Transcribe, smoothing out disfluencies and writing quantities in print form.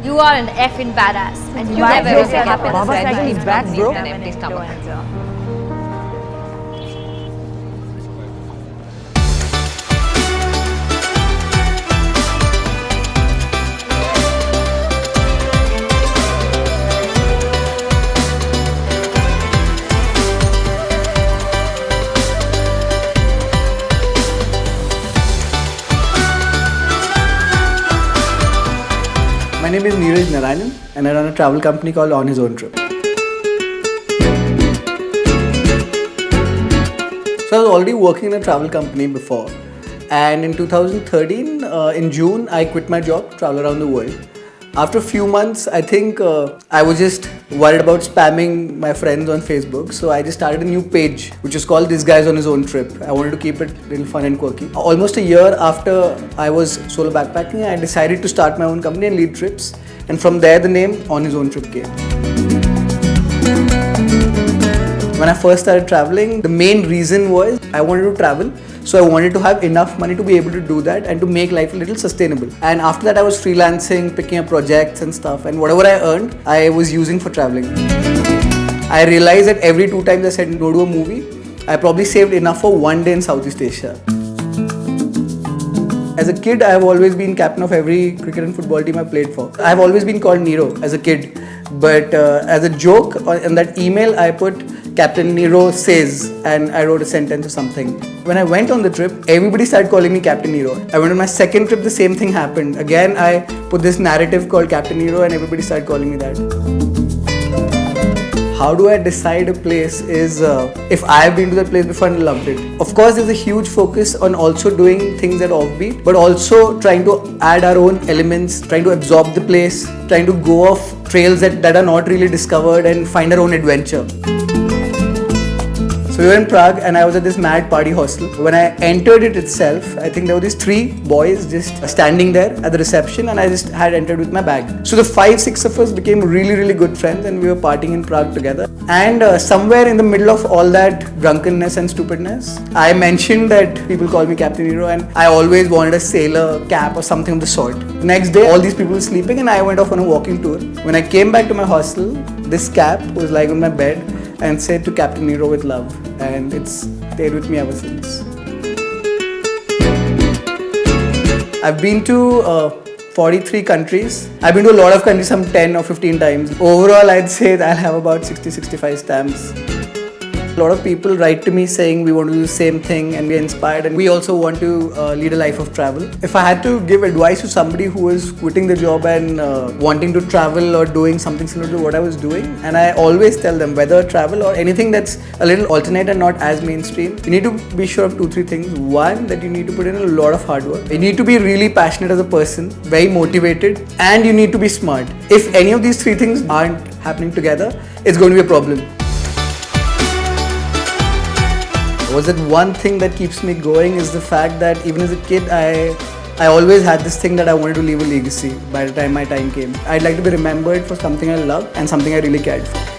You are an effing badass. And you Why never is ever your happen. Baba's cycle is back, bro. An empty stomach. My name is Neeraj Narayanan and I run a travel company called On His Own Trip. So I was already working in a travel company before, and in 2013, in June, I quit my job to travel around the world. After a few months, I think I was just worried about spamming my friends on Facebook, so I just started a new page which is called This Guy's On His Own Trip. I wanted to keep it a little fun and quirky. Almost a year after I was solo backpacking, I decided to start my own company and lead trips, and from there the name On His Own Trip came. When I first started traveling, the main reason was I wanted to travel. So I wanted to have enough money to be able to do that and to make life a little sustainable. And after that I was freelancing, picking up projects and stuff, and whatever I earned, I was using for traveling. I realized that every 2 times I said no to a movie, I probably saved enough for 1 day in Southeast Asia. As a kid, I have always been captain of every cricket and football team I played for. I have always been called Nero as a kid, but as a joke in that email I put Captain Nero says, and I wrote a sentence or something. When I went on the trip, everybody started calling me Captain Nero. I went on my second trip, the same thing happened. Again, I put this narrative called Captain Nero and everybody started calling me that. How do I decide a place is if I've been to that place before and loved it. Of course, there's a huge focus on also doing things that are offbeat, but also trying to add our own elements, trying to absorb the place, trying to go off trails that are not really discovered and find our own adventure. So we were in Prague and I was at this mad party hostel. When I entered it itself, I think there were these 3 boys just standing there at the reception, and I just had entered with my bag. So the 5-6 of us became really good friends and we were partying in Prague together. And somewhere in the middle of all that drunkenness and stupidness, I mentioned that people call me Captain Nero and I always wanted a sailor cap or something of the sort. The next day, all these people were sleeping and I went off on a walking tour. When I came back to my hostel, this cap was lying on my bed and said to Captain Nero with love, and it's stayed with me ever since. I've been to 43 countries. I've been to a lot of countries, some 10 or 15 times. Overall, I'd say that I'll have about 60-65 stamps. A lot of people write to me saying we want to do the same thing and we're inspired, and we also want to lead a life of travel. If I had to give advice to somebody who was quitting the job and wanting to travel or doing something similar to what I was doing, and I always tell them whether travel or anything that's a little alternate and not as mainstream, you need to be sure of 2-3 things. One, that you need to put in a lot of hard work. You need to be really passionate as a person, very motivated, and you need to be smart. If any of these 3 things aren't happening together, it's going to be a problem. Was it one thing that keeps me going is the fact that even as a kid, I always had this thing that I wanted to leave a legacy by the time my time came. I'd like to be remembered for something I loved and something I really cared for.